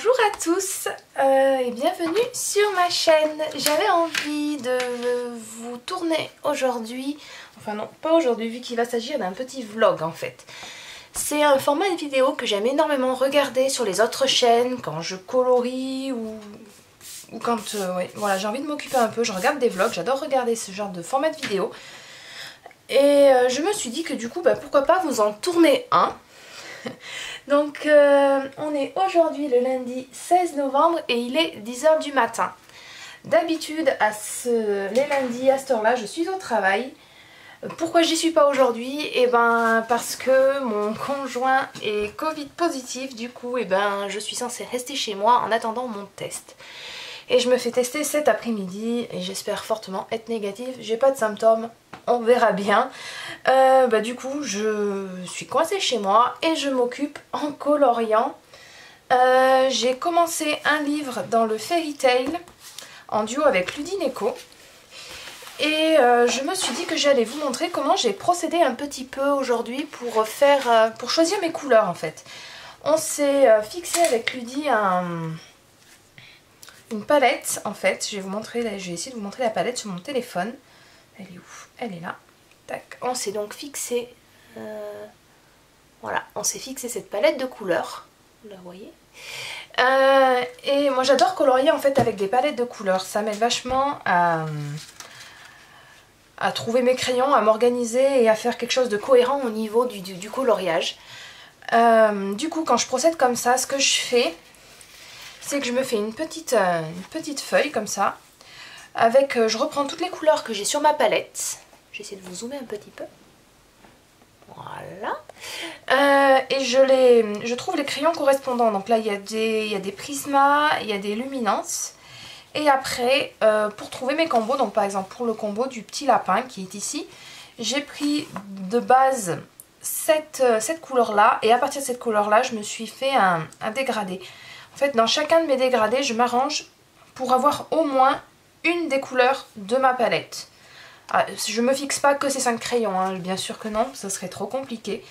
Bonjour à tous et bienvenue sur ma chaîne. J'avais envie de vous tourner aujourd'hui, enfin non pas aujourd'hui vu qu'il va s'agir d'un petit vlog en fait. C'est un format de vidéo que j'aime énormément regarder sur les autres chaînes quand je colorie ou quand ouais, voilà, j'ai envie de m'occuper un peu. Je regarde des vlogs, j'adore regarder ce genre de format de vidéo. Et je me suis dit que du coup pourquoi pas vous en tourner un. Donc on est aujourd'hui le lundi 16 novembre et il est 10 h du matin. D'habitude les lundis à cette heure là je suis au travail. Pourquoi j'y suis pas aujourd'hui? Et ben parce que mon conjoint est Covid positif, du coup et ben je suis censée rester chez moi en attendant mon test. Et je me fais tester cet après-midi et j'espère fortement être négative. J'ai pas de symptômes, on verra bien. Du coup je suis coincée chez moi et je m'occupe en coloriant. J'ai commencé un livre dans le Fairy Tail en duo avec Ludine Eco. Et je me suis dit que j'allais vous montrer comment j'ai procédé un petit peu aujourd'hui pour choisir mes couleurs en fait. On s'est fixé avec Ludie une palette en fait. Je vais essayer de vous montrer la palette sur mon téléphone. Elle est où? Elle est là. Tac. On s'est donc fixé voilà, on s'est fixé cette palette de couleurs. Vous la voyez? Et moi j'adore colorier en fait avec des palettes de couleurs. Ça m'aide vachement à trouver mes crayons, à m'organiser et à faire quelque chose de cohérent au niveau du coloriage. Du coup quand je procède comme ça, ce que je fais, c'est que je me fais une petite feuille comme ça, avec, je reprends toutes les couleurs que j'ai sur ma palette. J'essaie de vous zoomer un petit peu. Voilà. Et je trouve les crayons correspondants. Donc là il y a des prismas, il y a des luminances. Et après, pour trouver mes combos, donc par exemple pour le combo du petit lapin qui est ici, j'ai pris de base cette couleur là. Et à partir de cette couleur là, je me suis fait un dégradé. En fait, dans chacun de mes dégradés, je m'arrange pour avoir au moins une des couleurs de ma palette. Ah, je me fixe pas que ces 5 crayons, hein, bien sûr que non, ça serait trop compliqué.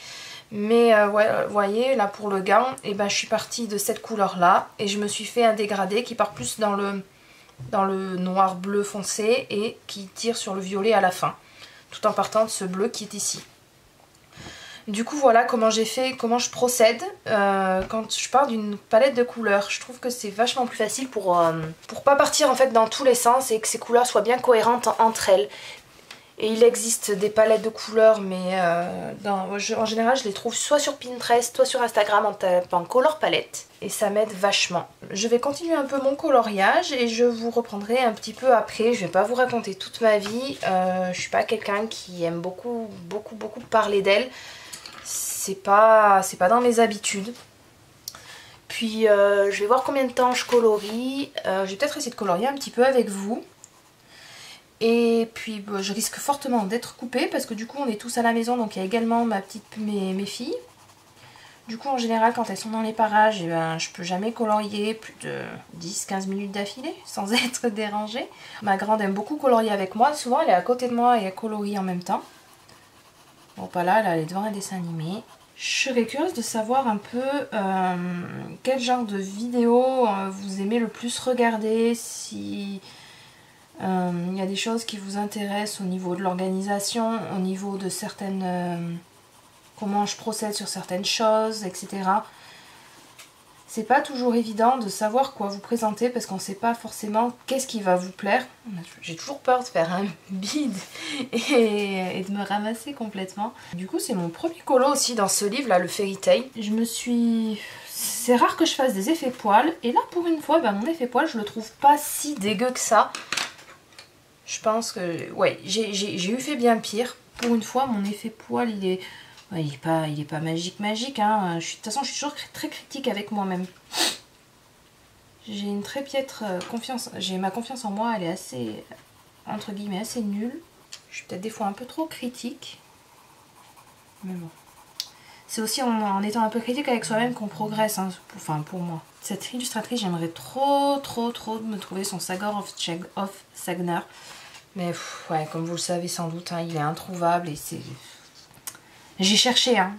Mais ouais, vous voyez, là pour le gant, et ben, je suis partie de cette couleur là et je me suis fait un dégradé qui part plus dans le noir bleu foncé et qui tire sur le violet à la fin, tout en partant de ce bleu qui est ici. Du coup voilà comment j'ai fait, comment je procède quand je pars d'une palette de couleurs. Je trouve que c'est vachement plus facile pour pas partir en fait dans tous les sens et que ces couleurs soient bien cohérentes entre elles. Et il existe des palettes de couleurs, mais en général je les trouve soit sur Pinterest, soit sur Instagram en tapant color palette. Et ça m'aide vachement. Je vais continuer un peu mon coloriage et je vous reprendrai un petit peu après. Je vais pas vous raconter toute ma vie. Je suis pas quelqu'un qui aime beaucoup parler d'elle. C'est pas dans mes habitudes. Puis je vais voir combien de temps je colorie. Je vais peut-être essayer de colorier un petit peu avec vous. Et puis je risque fortement d'être coupée parce que du coup on est tous à la maison, donc il y a également mes filles. Du coup en général quand elles sont dans les parages, je peux jamais colorier plus de 10-15 minutes d'affilée sans être dérangée. Ma grande aime beaucoup colorier avec moi, souvent elle est à côté de moi et elle colorie en même temps. Bon pas là, elle est devant un dessin animé. Je serais curieuse de savoir un peu quel genre de vidéo vous aimez le plus regarder, si... Il y a des choses qui vous intéressent au niveau de l'organisation, au niveau de certaines... comment je procède sur certaines choses, etc. C'est pas toujours évident de savoir quoi vous présenter parce qu'on sait pas forcément qu'est-ce qui va vous plaire. J'ai toujours peur de faire un bide et de me ramasser complètement. Du coup c'est mon premier colo aussi dans ce livre là, le Fairy Tail. C'est rare que je fasse des effets poils et là pour une fois mon effet poil je le trouve pas si dégueu que ça. Je pense que, ouais, j'ai eu fait bien pire. Pour une fois, mon effet poil, il est pas magique, hein. De toute façon, je suis toujours très critique avec moi-même. J'ai une très piètre confiance. Ma confiance en moi, elle est assez, entre guillemets, assez nulle. Je suis peut-être des fois un peu trop critique. Mais bon. C'est aussi en étant un peu critique avec soi-même qu'on progresse, hein, enfin pour moi. Cette illustratrice, j'aimerais trop me trouver son Sagar of Sagnar. Mais ouais, comme vous le savez sans doute, hein, il est introuvable et c'est... J'ai cherché, hein.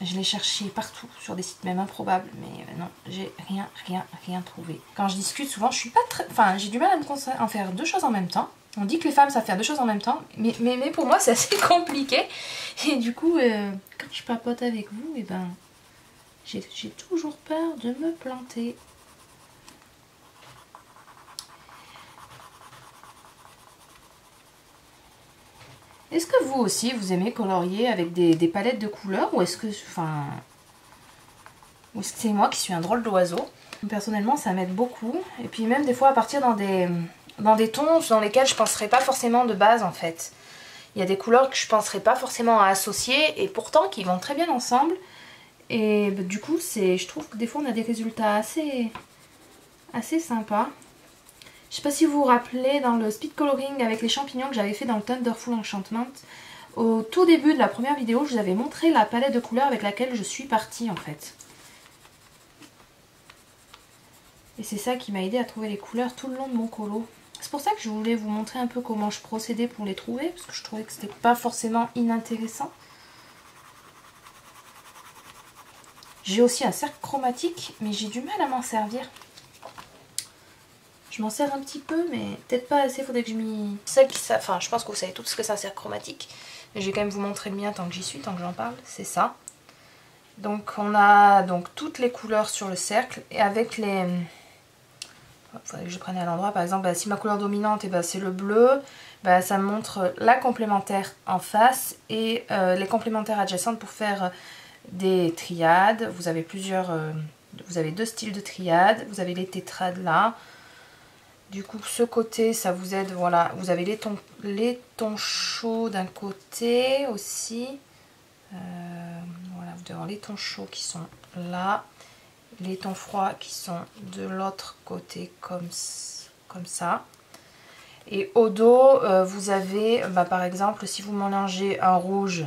Je l'ai cherché partout, sur des sites même improbables, mais non, j'ai rien trouvé. Quand je discute, souvent, je suis pas très... Enfin, j'ai du mal à me concentrer, à faire deux choses en même temps. On dit que les femmes savent faire deux choses en même temps, mais pour moi, c'est assez compliqué. Et du coup, quand je papote avec vous, et ben, j'ai toujours peur de me planter. Est-ce que vous aussi, vous aimez colorier avec des palettes de couleurs ou est-ce que... Enfin... Ou est-ce que c'est moi qui suis un drôle d'oiseau? Personnellement, ça m'aide beaucoup. Et puis même des fois à partir dans des tons dans lesquels je ne penserais pas forcément de base en fait. Il y a des couleurs que je ne penserais pas forcément à associer et pourtant qui vont très bien ensemble. Et bah, du coup, je trouve que des fois on a des résultats assez sympas. Je sais pas si vous vous rappelez dans le speed coloring avec les champignons que j'avais fait dans le Thunderful Enchantment. Au tout début de la première vidéo, je vous avais montré la palette de couleurs avec laquelle je suis partie en fait. Et c'est ça qui m'a aidé à trouver les couleurs tout le long de mon colo. C'est pour ça que je voulais vous montrer un peu comment je procédais pour les trouver, parce que je trouvais que c'était pas forcément inintéressant. J'ai aussi un cercle chromatique, mais j'ai du mal à m'en servir. Je m'en sers un petit peu, mais peut-être pas assez, faudrait que je m'y... Enfin, je pense que vous savez tous ce que c'est un cercle chromatique. Mais je vais quand même vous montrer le mien tant que j'y suis, tant que j'en parle. C'est ça. Donc on a donc toutes les couleurs sur le cercle, et avec les... Il faudrait que je prenne à l'endroit. Par exemple, si ma couleur dominante c'est le bleu, ça me montre la complémentaire en face et les complémentaires adjacentes pour faire des triades. Vous avez vous avez deux styles de triades. Vous avez les tétrades là. Du coup, ce côté, ça vous aide, voilà. Vous avez les tons chauds d'un côté aussi. Voilà, vous devez avoir les tons chauds qui sont là. Les tons froids qui sont de l'autre côté comme ça. Et au dos, vous avez, par exemple, si vous mélangez un rouge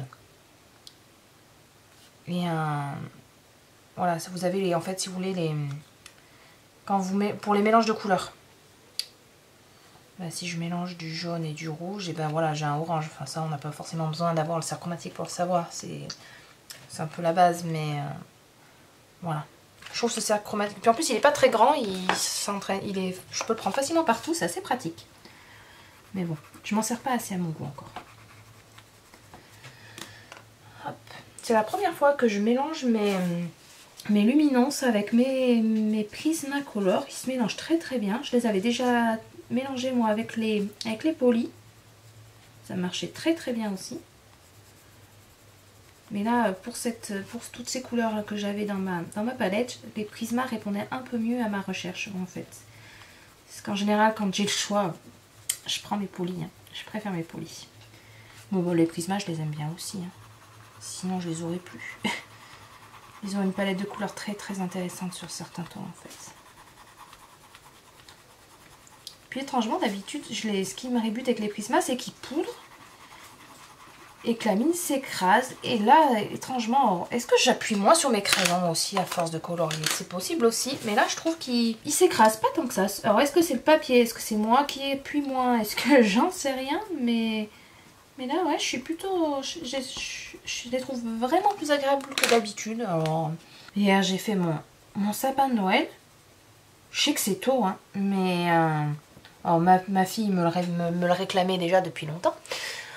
et un... Voilà, vous avez en fait, si vous voulez, pour les mélanges de couleurs. Si je mélange du jaune et du rouge, et voilà, j'ai un orange. Enfin, ça, on n'a pas forcément besoin d'avoir le cercle chromatique pour le savoir. C'est un peu la base, mais voilà. Je trouve ce cercle chromatique. Puis en plus, il n'est pas très grand, je peux le prendre facilement partout, c'est assez pratique. Mais bon, je m'en sers pas assez à mon goût encore. C'est la première fois que je mélange mes luminances avec mes Prismacolor. Ils se mélangent très très bien. Je les avais déjà mélangés moi avec les polis. Ça marchait très très bien aussi. Mais là, pour toutes ces couleurs que j'avais dans ma palette, les Prisma répondaient un peu mieux à ma recherche en fait. Parce qu'en général, quand j'ai le choix, je prends mes polis. Hein. Je préfère mes polis. Bon, les Prisma, je les aime bien aussi. Hein. Sinon, je les aurais plus. Ils ont une palette de couleurs très très intéressante sur certains tons en fait. Puis étrangement, d'habitude, ce qui me rébute avec les Prisma, c'est qu'ils poudrent et que la mine s'écrase. Et là, étrangement, est-ce que j'appuie moins sur mes crayons aussi à force de colorier? C'est possible aussi, mais là je trouve qu'il s'écrase pas tant que ça. Alors est-ce que c'est le papier? Est-ce que c'est moi qui appuie moins? Est-ce que j'en sais rien? Mais là, ouais, je suis plutôt... Je les trouve vraiment plus agréables que d'habitude. Alors, hier, j'ai fait mon sapin de Noël. Je sais que c'est tôt, hein, mais... alors, ma fille me le réclamait déjà depuis longtemps.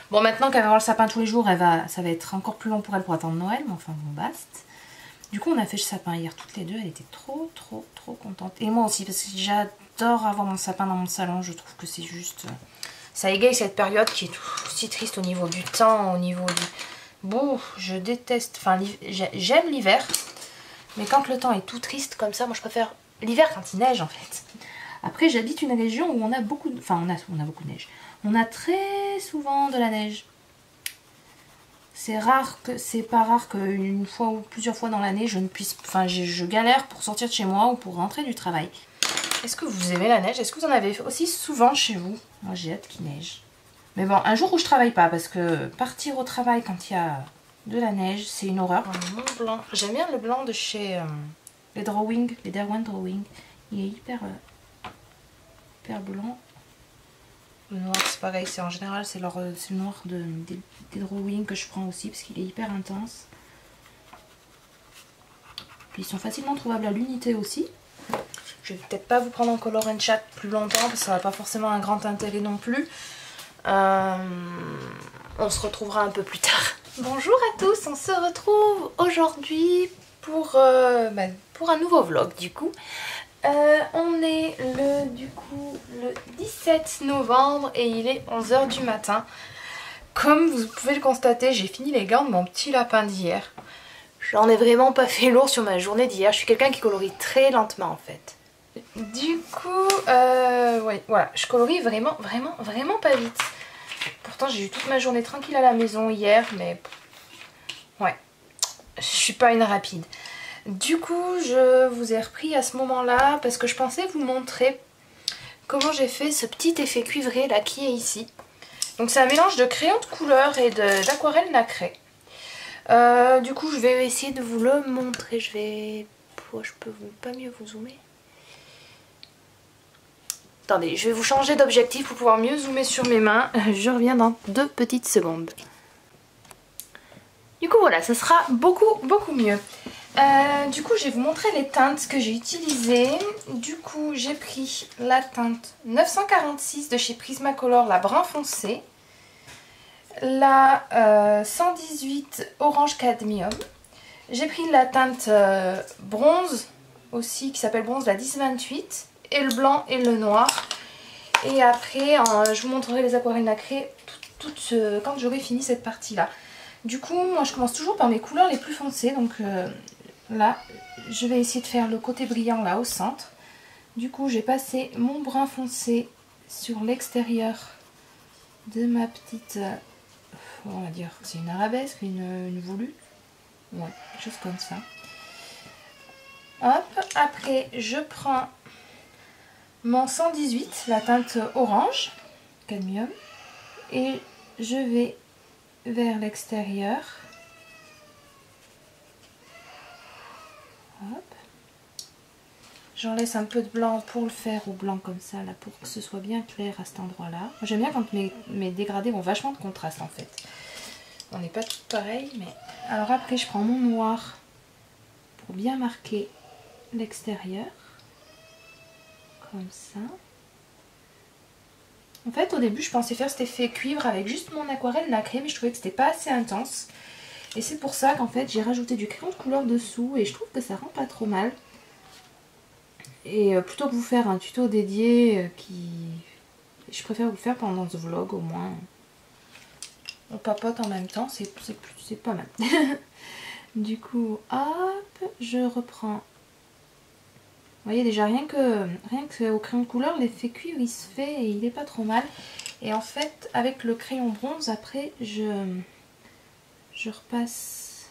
Bon, maintenant qu'elle va avoir le sapin tous les jours, ça va être encore plus long pour elle pour attendre Noël, mais enfin bon, basta. Du coup, on a fait le sapin hier toutes les deux, elle était trop contente. Et moi aussi, parce que j'adore avoir mon sapin dans mon salon, je trouve que c'est juste... Ça égaye cette période qui est aussi triste au niveau du temps, au niveau du... Bon, je déteste... Enfin, j'aime l'hiver, mais quand le temps est tout triste comme ça, moi je préfère l'hiver quand il neige en fait. Après, j'habite une région où on a beaucoup de... Enfin, on a beaucoup de neige. On a très souvent de la neige. C'est pas rare qu'une fois ou plusieurs fois dans l'année, je ne puisse... Enfin, je galère pour sortir de chez moi ou pour rentrer du travail. Est-ce que vous aimez la neige? Est-ce que vous en avez aussi souvent chez vous? Moi, j'ai hâte qu'il neige. Mais bon, un jour où je travaille pas, parce que partir au travail quand il y a de la neige, c'est une horreur. Mon blanc. J'aime bien le blanc de chez les Derwent Drawing. Il est hyper blanc. Le noir, c'est pareil. En général, c'est le noir des Drawing que je prends aussi, parce qu'il est hyper intense. Puis ils sont facilement trouvables à l'unité aussi. Je vais peut-être pas vous prendre en color and chat plus longtemps parce que ça n'a pas forcément un grand intérêt non plus. On se retrouvera un peu plus tard. Bonjour à tous, on se retrouve aujourd'hui pour un nouveau vlog du coup. On est le 17 novembre et il est 11 h du matin. Comme vous pouvez le constater, j'ai fini les gants de mon petit lapin d'hier. J'en ai vraiment pas fait lourd sur ma journée d'hier. Je suis quelqu'un qui colorie très lentement en fait. Du coup, ouais, voilà, je colorie vraiment pas vite. Pourtant j'ai eu toute ma journée tranquille à la maison hier, mais ouais, je suis pas une rapide. Du coup, je vous ai repris à ce moment-là parce que je pensais vous montrer comment j'ai fait ce petit effet cuivré là qui est ici. Donc c'est un mélange de crayon de couleur et d'aquarelle nacrée. Du coup, je vais essayer de vous le montrer. Je peux pas mieux vous zoomer. Attendez, je vais vous changer d'objectif pour pouvoir mieux zoomer sur mes mains. Je reviens dans 2 petites secondes. Du coup voilà, ça sera beaucoup mieux. Du coup je vais vous montrer les teintes que j'ai utilisées. Du coup j'ai pris la teinte 946 de chez Prismacolor, la brun foncé. La 118 orange cadmium. J'ai pris la teinte bronze aussi qui s'appelle bronze, la 1028. Et le blanc et le noir. Et après je vous montrerai les aquarelles nacrées quand j'aurai fini cette partie là. Du coup moi je commence toujours par mes couleurs les plus foncées. Donc là je vais essayer de faire le côté brillant là au centre. Du coup j'ai passé mon brun foncé sur l'extérieur de ma petite, on va dire c'est une arabesque, une volute. Ouais, chose comme ça. Hop, après je prends mon 118, la teinte orange, cadmium, et je vais vers l'extérieur. Hop. J'en laisse un peu de blanc pour le faire au blanc comme ça, là, pour que ce soit bien clair à cet endroit-là. J'aime bien quand mes dégradés ont vachement de contraste en fait. On n'est pas toutes pareilles, mais... Alors après, je prends mon noir pour bien marquer l'extérieur. Comme ça. En fait au début je pensais faire cet effet cuivre avec juste mon aquarelle nacrée, mais je trouvais que c'était pas assez intense. Et c'est pour ça qu'en fait j'ai rajouté du crayon de couleur dessous et je trouve que ça rend pas trop mal. Et plutôt que vous faire un tuto dédié je préfère vous le faire pendant ce vlog, au moins on papote en même temps, c'est pas mal. Du coup hop, je reprends. Vous voyez déjà rien que au crayon de couleur l'effet cuivre il se fait et il est pas trop mal. Et en fait avec le crayon bronze après je repasse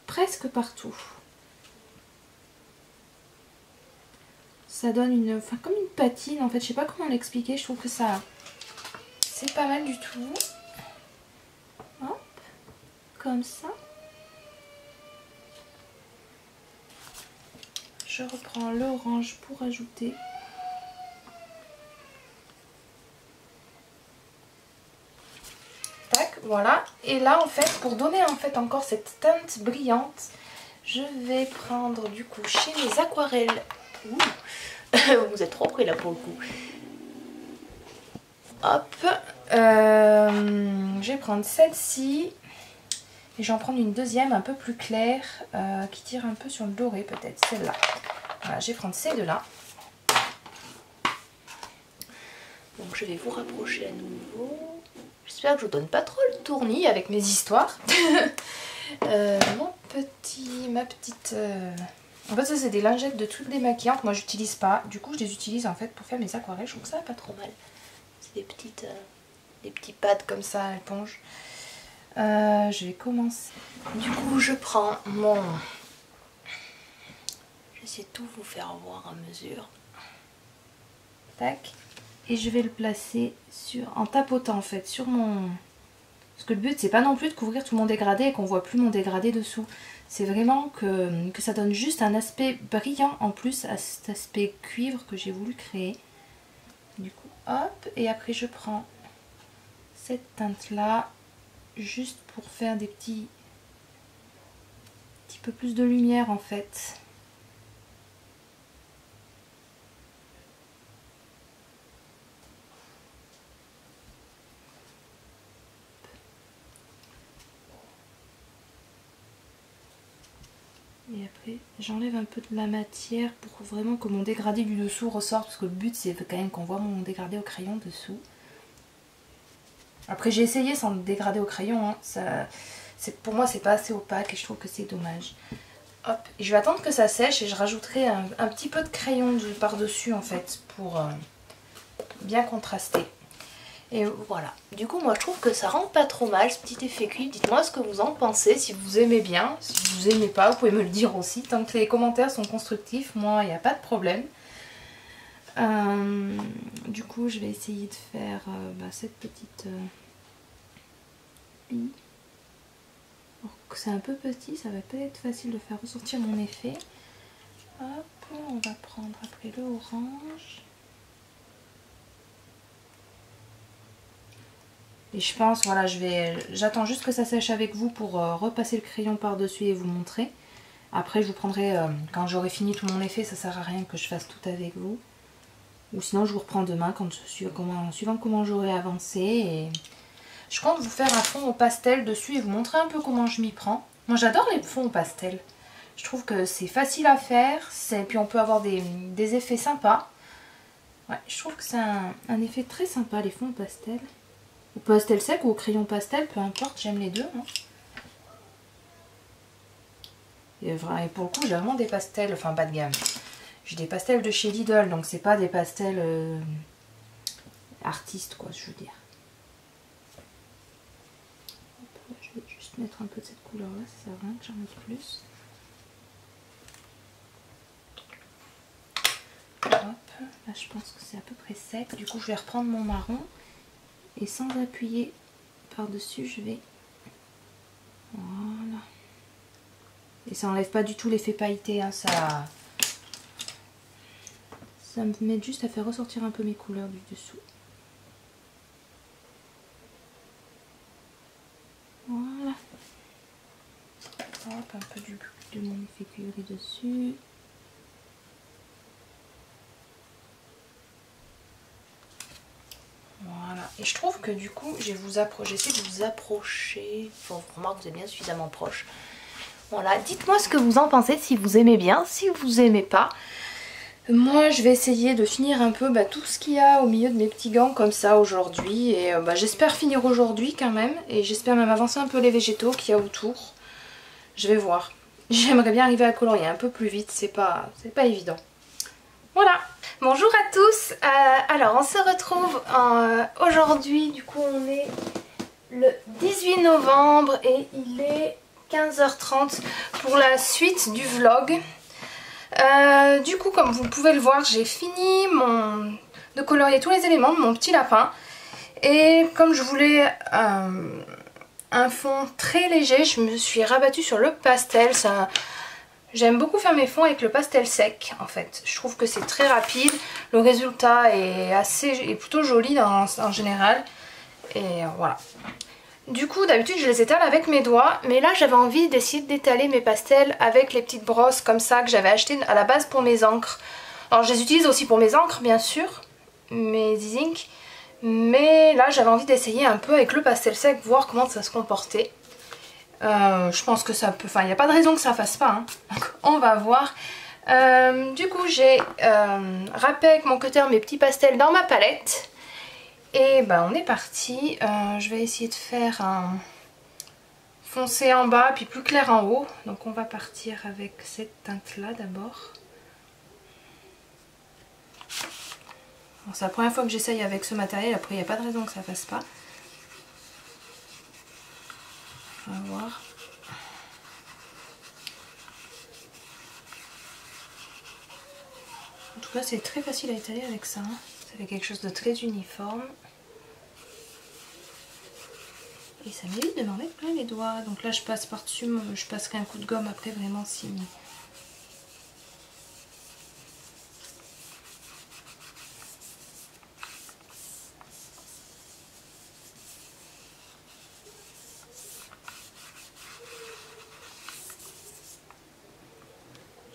presque partout. Ça donne comme une patine en fait, je sais pas comment l'expliquer, je trouve que ça c'est pas mal du tout. Hop, comme ça. Je reprends l'orange pour ajouter. Tac, voilà. Et là en fait, pour donner en fait encore cette teinte brillante, je vais prendre du coup chez mes aquarelles. Ouh. Vous êtes trop près là pour le coup. Hop. Je vais prendre celle-ci. Et j'en prendre une deuxième un peu plus claire qui tire un peu sur le doré peut-être, celle-là. Voilà, je vais prendre ces deux-là. Donc je vais vous rapprocher à nouveau. J'espère que je vous donne pas trop le tournis avec mes histoires. Ma petite... En fait ça c'est des lingettes de trucs démaquillantes, moi j'utilise pas. Du coup je les utilise en fait pour faire mes aquarelles, je trouve que ça va pas trop mal. C'est des petits pads comme ça à l'éponge. Je vais commencer. Du coup je prends mon... J'essaie de tout vous faire voir à mesure. Tac. Et je vais le placer en tapotant en fait sur mon... Parce que le but c'est pas non plus de couvrir tout mon dégradé et qu'on voit plus mon dégradé dessous. C'est vraiment que ça donne juste un aspect brillant en plus à cet aspect cuivre que j'ai voulu créer. Du coup hop, et après je prends cette teinte là juste pour faire des petits peu plus de lumière en fait. Et après j'enlève un peu de la matière pour vraiment que mon dégradé du dessous ressorte, parce que le but c'est quand même qu'on voit mon dégradé au crayon dessous. Après j'ai essayé sans dégradé au crayon, hein. Pour moi c'est pas assez opaque et je trouve que c'est dommage. Hop, et je vais attendre que ça sèche et je rajouterai un petit peu de crayon par-dessus en fait pour bien contraster. Et voilà, du coup moi je trouve que ça rend pas trop mal ce petit effet cuivre. Dites-moi ce que vous en pensez, si vous aimez bien, si vous aimez pas, vous pouvez me le dire aussi. Tant que les commentaires sont constructifs, moi il n'y a pas de problème. Du coup je vais essayer de faire cette petite bille. C'est un peu petit, ça va pas être facile de faire ressortir mon effet. Hop, on va prendre après le orange. Et je pense, voilà, j'attends juste que ça sèche avec vous pour repasser le crayon par-dessus et vous montrer. Après, je vous prendrai, quand j'aurai fini tout mon effet, ça sert à rien que je fasse tout avec vous. Ou sinon, je vous reprends demain, suivant comment j'aurai avancé. Et je compte vous faire un fond au pastel dessus et vous montrer un peu comment je m'y prends. Moi, j'adore les fonds au pastel. Je trouve que c'est facile à faire, puis on peut avoir des effets sympas. Ouais, je trouve que c'est un effet très sympa, les fonds au pastel. Au pastel sec ou au crayon pastel, peu importe, j'aime les deux. Hein. Et pour le coup, j'ai vraiment des pastels, enfin bas de gamme. J'ai des pastels de chez Lidl, donc c'est pas des pastels artistes, quoi, je veux dire. Hop, je vais juste mettre un peu de cette couleur-là, ça sert à rien que j'en mette plus. Hop, là je pense que c'est à peu près sec. Du coup, je vais reprendre mon marron. Et sans appuyer par-dessus, je vais... Voilà. Et ça enlève pas du tout l'effet pailleté, hein, ça me met juste à faire ressortir un peu mes couleurs du dessous. Voilà. Hop, un peu de mon effet cuivré dessus. Voilà, et je trouve que du coup, j'essaie de vous approcher. Faut remarquer que vous êtes bien suffisamment proche. Voilà, dites-moi ce que vous en pensez, si vous aimez bien, si vous aimez pas. Moi, je vais essayer de finir un peu tout ce qu'il y a au milieu de mes petits gants comme ça aujourd'hui. Et j'espère finir aujourd'hui quand même. Et j'espère même avancer un peu les végétaux qu'il y a autour. Je vais voir. J'aimerais bien arriver à colorier un peu plus vite, c'est pas évident. Voilà. Bonjour à tous, alors on se retrouve aujourd'hui, du coup on est le 18 novembre et il est 15h30 pour la suite du vlog. Du coup comme vous pouvez le voir, j'ai fini de colorier tous les éléments de mon petit lapin. Et comme je voulais un fond très léger, je me suis rabattue sur le pastel. J'aime beaucoup faire mes fonds avec le pastel sec en fait. Je trouve que c'est très rapide. Le résultat est plutôt joli en général. Et voilà. Du coup d'habitude je les étale avec mes doigts. Mais là j'avais envie d'essayer d'étaler mes pastels avec les petites brosses comme ça que j'avais achetées à la base pour mes encres. Alors je les utilise aussi pour mes encres bien sûr. Mes e-ink. Mais là j'avais envie d'essayer un peu avec le pastel sec. Voir comment ça se comportait. Je pense que ça peut... Enfin, il n'y a pas de raison que ça fasse pas. Hein. Donc, on va voir. Du coup, j'ai râpé avec mon cutter mes petits pastels dans ma palette. Et on est parti. Je vais essayer de faire un foncé en bas, puis plus clair en haut. Donc, on va partir avec cette teinte-là d'abord. C'est la première fois que j'essaye avec ce matériel. Après, il n'y a pas de raison que ça fasse pas. On va voir. En tout cas, c'est très facile à étaler avec ça. Ça fait quelque chose de très uniforme. Et ça m'évite de m'en mettre plein les doigts. Donc là, je passe par-dessus, je passerai un coup de gomme après vraiment si...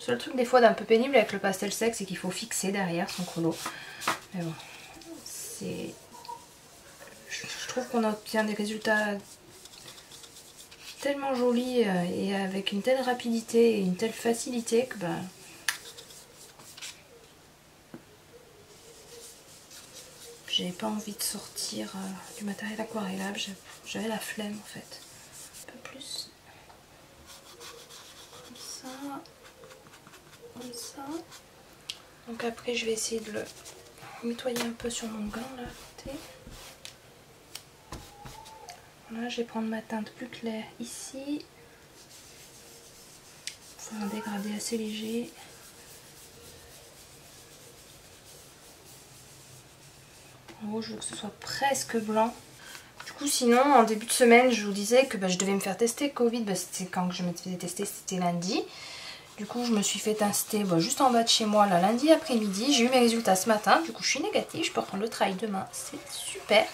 seul truc des fois d'un peu pénible avec le pastel sec, c'est qu'il faut fixer derrière son colo. Mais bon, c'est... Je trouve qu'on obtient des résultats tellement jolis et avec une telle rapidité et une telle facilité que ben... J'avais pas envie de sortir du matériel aquarellable, j'avais la flemme en fait. Un peu plus. Comme ça. Donc après je vais essayer de le nettoyer un peu sur mon gant là à côté. Voilà, je vais prendre ma teinte plus claire ici. C'est un dégradé assez léger. En gros je veux que ce soit presque blanc. Du coup sinon en début de semaine je vous disais que je devais me faire tester Covid. C'était quand je me faisais tester, c'était lundi. Du coup je me suis fait tester juste en bas de chez moi là, lundi après-midi. J'ai eu mes résultats ce matin. Du coup je suis négative, je peux reprendre le travail demain. C'est super.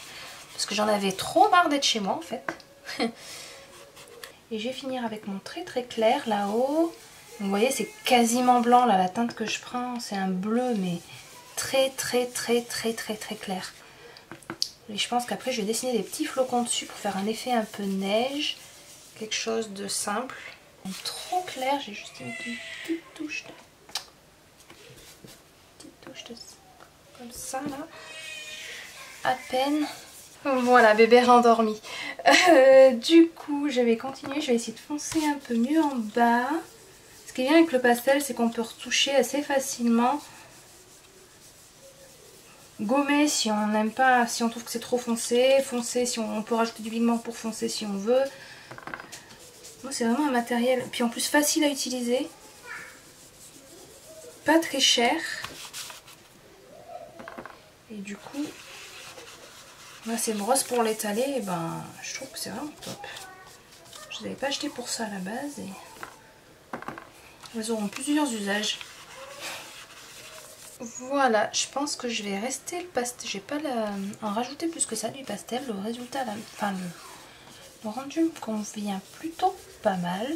Parce que j'en avais trop marre d'être chez moi en fait. Et je vais finir avec mon très très clair là-haut. Vous voyez c'est quasiment blanc là, la teinte que je prends. C'est un bleu mais très clair. Et je pense qu'après je vais dessiner des petits flocons dessus pour faire un effet un peu neige. Quelque chose de simple. Trop clair, j'ai juste une petite touche de... comme ça là. À peine. Voilà, bébé rendormi. Du coup, je vais continuer. Je vais essayer de foncer un peu mieux en bas. Ce qui est bien avec le pastel, c'est qu'on peut retoucher assez facilement. Gommer si on n'aime pas, si on trouve que c'est trop foncé. Foncer si on peut rajouter du pigment pour foncer si on veut. Moi, c'est vraiment un matériel. Puis en plus, facile à utiliser. Pas très cher. Et du coup... Là c'est brosse pour l'étaler, et ben je trouve que c'est vraiment top. Je les avais pas acheté pour ça à la base et elles auront plusieurs usages. Voilà, je pense que je vais rester le pastel. Je vais pas en rajouter plus que ça du pastel. Le résultat, le rendu me convient plutôt pas mal.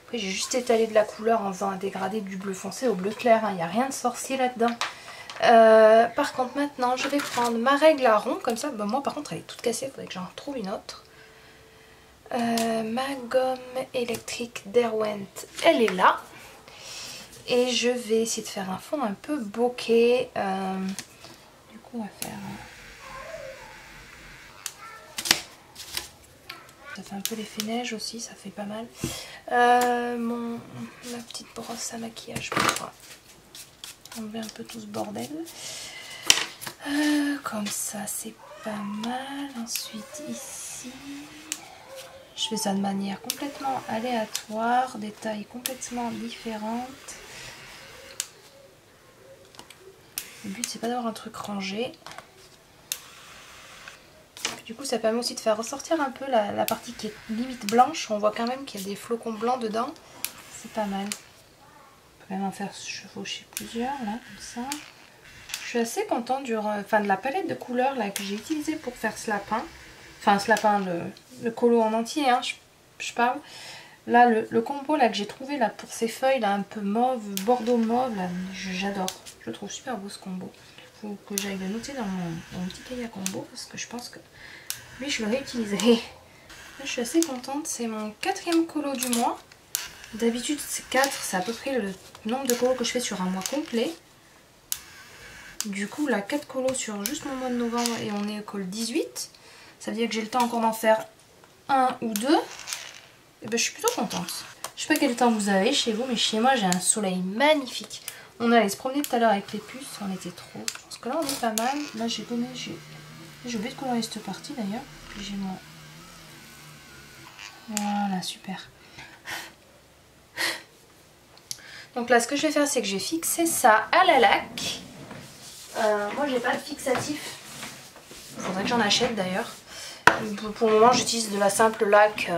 Après j'ai juste étalé de la couleur en faisant un dégradé du bleu foncé au bleu clair. Il n'y a rien de sorcier là-dedans. Par contre maintenant je vais prendre ma règle à rond comme ça. Moi par contre elle est toute cassée, il faudrait que j'en retrouve une autre. Ma gomme électrique Derwent, elle est là. Et je vais essayer de faire un fond un peu bokeh. Du coup on va faire... Ça fait un peu l'effet neige aussi, ça fait pas mal. Ma petite brosse à maquillage pour enlever un peu tout ce bordel. Comme ça c'est pas mal. Ensuite ici je fais ça de manière complètement aléatoire, des tailles complètement différentes. Le but c'est pas d'avoir un truc rangé. Du coup ça permet aussi de faire ressortir un peu la partie qui est limite blanche. On voit quand même qu'il y a des flocons blancs dedans. C'est pas mal. On peut même en faire chevaucher plusieurs là comme ça. Je suis assez contente de la palette de couleurs là, que j'ai utilisée pour faire ce lapin. Enfin ce lapin, le colo en entier, hein, je parle. Là le combo là que j'ai trouvé là pour ces feuilles là un peu mauve, bordeaux mauve, j'adore. Je trouve super beau ce combo. Il faut que j'aille le noter dans mon petit cahier à combo parce que je pense que lui je le réutiliserai. Là, je suis assez contente, c'est mon 4e colo du mois. D'habitude c'est 4, c'est à peu près le nombre de colos que je fais sur un mois complet. Du coup là 4 colos sur juste mon mois de novembre et on est au col 18. Ça veut dire que j'ai le temps encore d'en faire un ou deux. Et ben je suis plutôt contente. Je sais pas quel temps vous avez chez vous, mais chez moi j'ai un soleil magnifique. On allait se promener tout à l'heure avec les puces, on était trop. Parce que là on est pas mal. Là j'ai oublié de colorier cette partie d'ailleurs. Puis j'ai mon... Voilà, super. Donc là ce que je vais faire c'est que je vais fixer ça à la laque. Moi j'ai pas de fixatif. Il faudrait que j'en achète d'ailleurs. Pour le moment j'utilise de la simple laque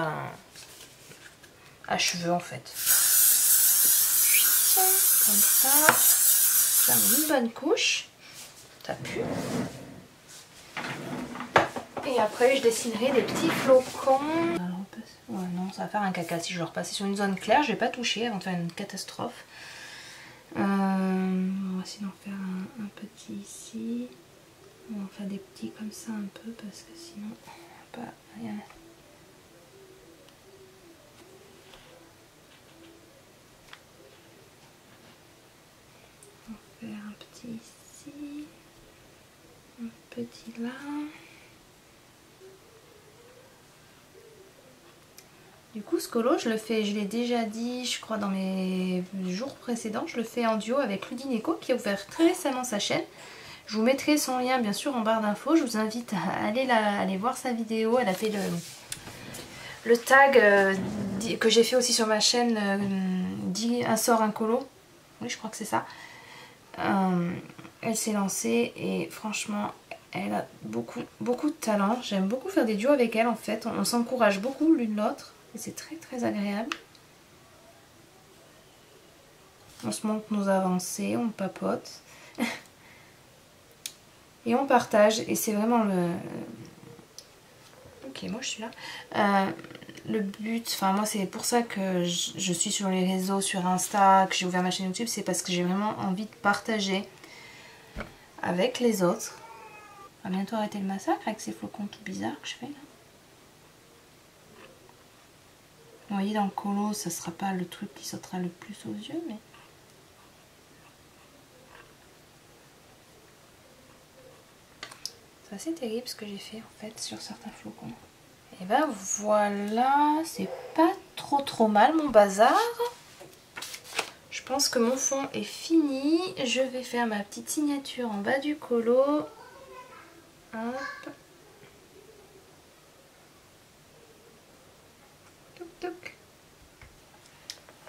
à cheveux en fait. Comme ça. Ça met une bonne couche. Ça pue. Et après je dessinerai des petits flocons. Ouais non ça va faire un caca si je le repasse sur une zone claire. Je vais pas toucher avant de faire une catastrophe. On va essayer d'en faire un petit ici. On va en faire des petits comme ça un peu parce que sinon on va pas rien. On va faire un petit ici, un petit là. Du coup ce colo je le fais, je l'ai déjà dit je crois dans mes jours précédents, je le fais en duo avec Ludineco qui a ouvert très récemment sa chaîne. Je vous mettrai son lien bien sûr en barre d'infos, je vous invite à aller voir sa vidéo. Elle a fait le tag que j'ai fait aussi sur ma chaîne, dit un sort un colo, oui je crois que c'est ça. Elle s'est lancée et franchement elle a beaucoup de talent. J'aime beaucoup faire des duos avec elle en fait, on s'encourage beaucoup l'une l'autre. Et c'est très très agréable. On se montre nos avancées, on papote. Et on partage. Et c'est vraiment le... Ok, moi je suis là. Le but, enfin moi c'est pour ça que je suis sur les réseaux, sur Insta, que j'ai ouvert ma chaîne YouTube. C'est parce que j'ai vraiment envie de partager avec les autres. On va bientôt arrêter le massacre avec ces flocons tout bizarres que je fais là. Vous voyez dans le colo, ça sera pas le truc qui sautera le plus aux yeux, mais... C'est assez terrible ce que j'ai fait en fait sur certains flocons. Et ben voilà, c'est pas trop mal mon bazar. Je pense que mon fond est fini. Je vais faire ma petite signature en bas du colo. Hop. Toc.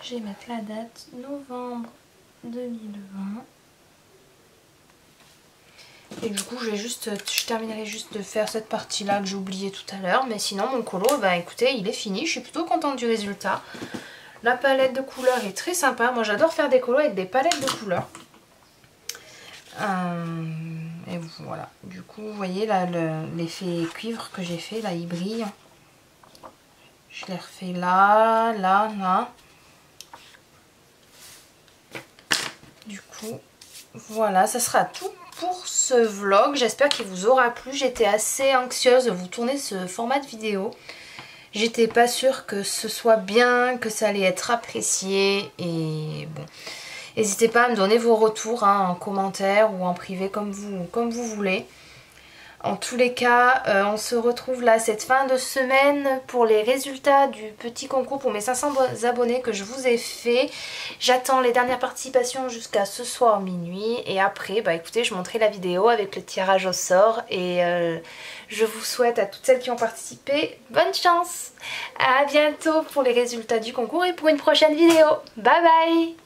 Je vais mettre la date novembre 2020. Et du coup je terminerai juste de faire cette partie là que j'ai oublié tout à l'heure. Mais sinon mon colo, bah écoutez, il est fini. Je suis plutôt contente du résultat. La palette de couleurs est très sympa. Moi j'adore faire des colos avec des palettes de couleurs. Et voilà. Du coup vous voyez là l'effet cuivre que j'ai fait. Là il brille. Je l'ai refait là. Du coup, voilà, ça sera tout pour ce vlog. J'espère qu'il vous aura plu. J'étais assez anxieuse de vous tourner ce format de vidéo. J'étais pas sûre que ce soit bien, que ça allait être apprécié. Et bon, n'hésitez pas à me donner vos retours en commentaire ou en privé comme vous voulez. En tous les cas, on se retrouve là cette fin de semaine pour les résultats du petit concours pour mes 500 abonnés que je vous ai fait. J'attends les dernières participations jusqu'à ce soir minuit. Et après, bah écoutez, je montrerai la vidéo avec le tirage au sort. Et je vous souhaite à toutes celles qui ont participé, bonne chance. À bientôt pour les résultats du concours et pour une prochaine vidéo. Bye bye.